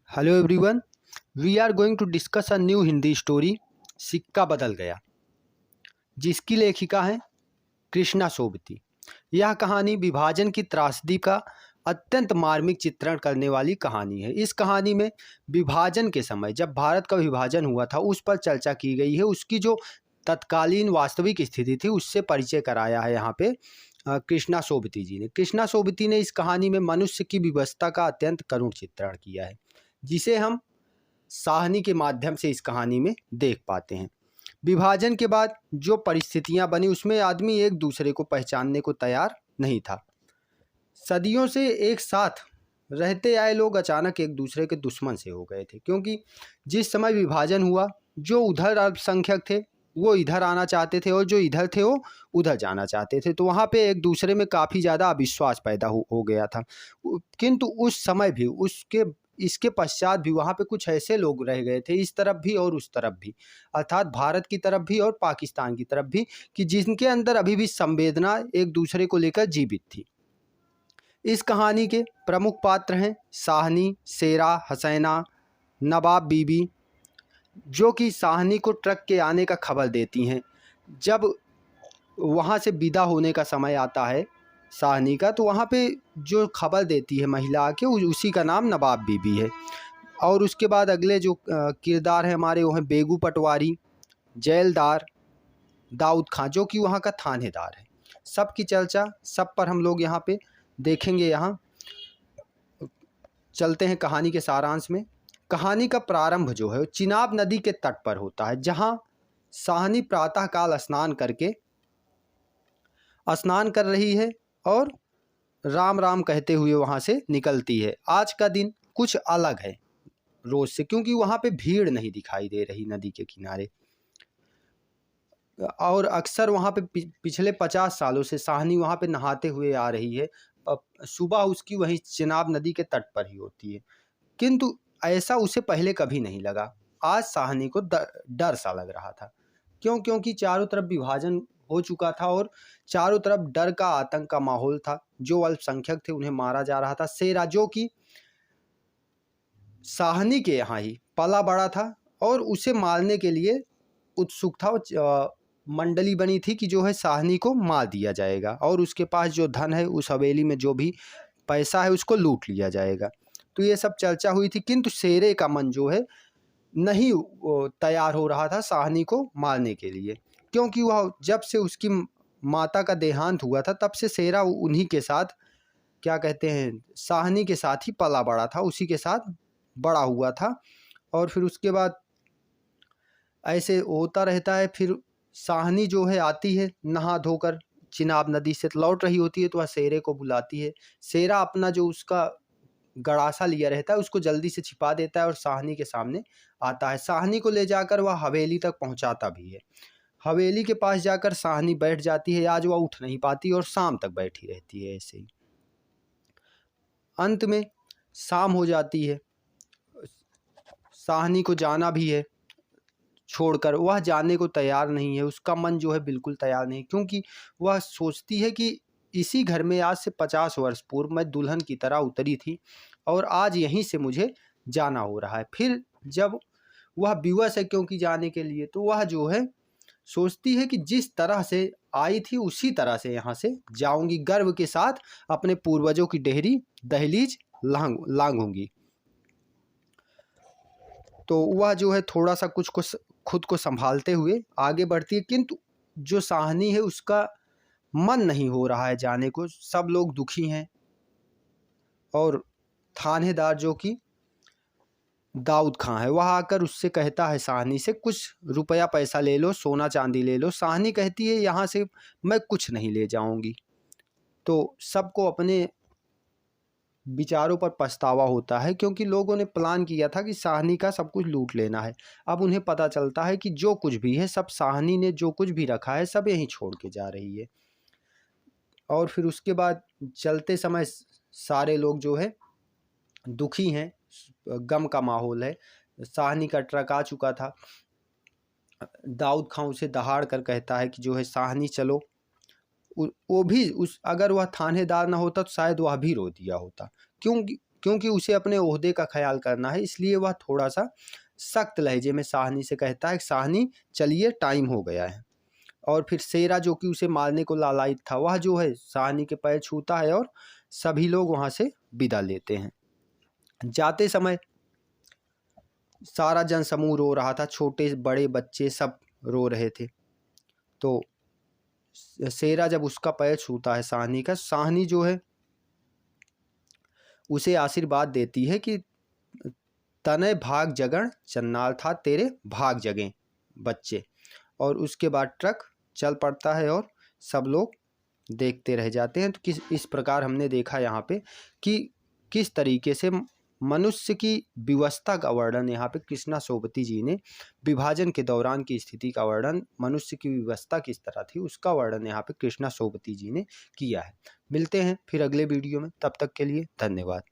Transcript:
Hello everyone, we are going to discuss a new Hindi story Sikka Badal गया, जिसकी लेखिका हैं कृष्णा सोबती। यह कहानी विभाजन की त्रासदी का अत्यंत मार्मिक चित्रण करने वाली कहानी है। इस कहानी में विभाजन के समय जब भारत का विभाजन हुआ था उस पर चर्चा की गई है। उसकी जो तत्कालीन वास्तविक स्थिति थी उससे परिचय कराया है यहाँ पे कृष्णा सोबती जी ने। कृष्णा सोबती ने इस कहानी में मनुष्य की विवशता का अत्यंत करुण चित्रण किया है, जिसे हम साहनी के माध्यम से इस कहानी में देख पाते हैं। विभाजन के बाद जो परिस्थितियां बनी उसमें आदमी एक दूसरे को पहचानने को तैयार नहीं था। सदियों से एक साथ रहते आए लोग अचानक एक दूसरे के दुश्मन से हो गए थे, क्योंकि जिस समय विभाजन हुआ जो उधर अल्पसंख्यक थे वो इधर आना चाहते थे और जो इधर थे वो उधर जाना चाहते थे। तो वहाँ पे एक दूसरे में काफ़ी ज़्यादा अविश्वास पैदा हो गया था। किंतु उस समय भी उसके इसके पश्चात भी वहाँ पे कुछ ऐसे लोग रह गए थे, इस तरफ भी और उस तरफ भी, अर्थात भारत की तरफ भी और पाकिस्तान की तरफ भी, कि जिनके अंदर अभी भी संवेदना एक दूसरे को लेकर जीवित थी। इस कहानी के प्रमुख पात्र हैं साहनी, शेरा, हसैना, नवाब बीबी, जो कि साहनी को ट्रक के आने का खबर देती हैं। जब वहाँ से विदा होने का समय आता है साहनी का, तो वहाँ पे जो खबर देती है महिला आके उसी का नाम नवाब बीबी है। और उसके बाद अगले जो किरदार है हमारे वो हैं बेगू पटवारी, जेलदार, दाऊद खां, जो कि वहाँ का थानेदार है। सब की चर्चा सब पर हम लोग यहाँ पे देखेंगे। यहाँ चलते हैं कहानी के सारांश में। कहानी का प्रारंभ जो है वो चिनाब नदी के तट पर होता है, जहाँ साहनी प्रातःकाल स्नान कर रही है और राम राम कहते हुए वहाँ से निकलती है। आज का दिन कुछ अलग है रोज से, क्योंकि वहाँ पे भीड़ नहीं दिखाई दे रही नदी के किनारे। और अक्सर वहाँ पे पिछले 50 सालों से साहनी वहाँ पे नहाते हुए आ रही है। सुबह उसकी वहीं चिनाब नदी के तट पर ही होती है, किंतु ऐसा उसे पहले कभी नहीं लगा। आज साहनी को डर सा लग रहा था। क्योंकि चारों तरफ विभाजन हो चुका था और चारों तरफ डर का, आतंक का माहौल था। जो अल्पसंख्यक थे उन्हें मारा जा रहा था। शेरा, जो कि साहनी के यहाँ ही पला बड़ा था और उसे मारने के लिए उत्सुक था। मंडली बनी थी कि जो है साहनी को मार दिया जाएगा और उसके पास जो धन है, उस हवेली में जो भी पैसा है, उसको लूट लिया जाएगा। तो ये सब चर्चा हुई थी, किंतु शेरे का मन जो है नहीं तैयार हो रहा था साहनी को मारने के लिए, क्योंकि वह जब से उसकी माता का देहांत हुआ था तब से शेरा उन्हीं के साथ, क्या कहते हैं, साहनी के साथ ही पला बड़ा था, उसी के साथ बड़ा हुआ था। और फिर उसके बाद ऐसे होता रहता है। फिर साहनी जो है आती है नहा धोकर, चिनाब नदी से लौट रही होती है, तो वह शेरे को बुलाती है। शेरा अपना जो उसका गड़ासा लिया रहता है उसको जल्दी से छिपा देता है और साहनी के सामने आता है। साहनी को ले जाकर वह हवेली तक पहुंचाता भी है। हवेली के पास जाकर साहनी बैठ जाती है। आज वह उठ नहीं पाती और शाम तक बैठी रहती है ऐसे ही। अंत में शाम हो जाती है। साहनी को जाना भी है छोड़कर, वह जाने को तैयार नहीं है। उसका मन जो है बिल्कुल तैयार नहीं, क्योंकि वह सोचती है कि इसी घर में आज से 50 वर्ष पूर्व मैं दुल्हन की तरह उतरी थी और आज यहीं से मुझे जाना हो रहा है। फिर जब वह विवश है क्योंकि जाने के लिए, तो वह जो है सोचती है कि जिस तरह से आई थी उसी तरह से यहाँ से जाऊंगी, गर्व के साथ अपने पूर्वजों की दहलीज लांघूंगी। तो वह जो है थोड़ा सा खुद को संभालते हुए आगे बढ़ती है, किंतु जो साहनी है उसका मन नहीं हो रहा है जाने को। सब लोग दुखी हैं और थानेदार, जो कि दाऊद खां है, वह आकर उससे कहता है साहनी से, कुछ रुपया पैसा ले लो, सोना चांदी ले लो। साहनी कहती है यहाँ से मैं कुछ नहीं ले जाऊंगी। तो सबको अपने विचारों पर पछतावा होता है, क्योंकि लोगों ने प्लान किया था कि साहनी का सब कुछ लूट लेना है। अब उन्हें पता चलता है कि जो कुछ भी है सब साहनी ने जो कुछ भी रखा है सब यहीं छोड़ के जा रही है। और फिर उसके बाद चलते समय सारे लोग जो है दुखी हैं, गम का माहौल है। साहनी का ट्रक आ चुका था। दाऊद खां उसे दहाड़ कर कहता है कि जो है साहनी चलो। वो भी अगर वह थानेदार ना होता तो शायद वह भी रो दिया होता, क्योंकि उसे अपने ओहदे का ख्याल करना है, इसलिए वह थोड़ा सा सख्त लहजे में साहनी से कहता है, साहनी चलिए टाइम हो गया है। और फिर शेरा जो कि उसे मारने को लालायित था, वह जो है साहनी के पैर छूता है और सभी लोग वहाँ से विदा लेते हैं। जाते समय सारा जनसमूह रो रहा था, छोटे बड़े बच्चे सब रो रहे थे। तो शेरा जब उसका पैर छूता है साहनी का, साहनी जो है उसे आशीर्वाद देती है कि तने भाग जगण चन्नाल था, तेरे भाग जगें बच्चे। और उसके बाद ट्रक चल पड़ता है और सब लोग देखते रह जाते हैं। तो इस प्रकार हमने देखा यहाँ पे कि किस तरीके से मनुष्य की विवस्था का वर्णन यहाँ पे कृष्णा सोबती जी ने, विभाजन के दौरान की स्थिति का वर्णन, मनुष्य की व्यवस्था किस तरह थी उसका वर्णन यहाँ पे कृष्णा सोबती जी ने किया है। मिलते हैं फिर अगले वीडियो में, तब तक के लिए धन्यवाद।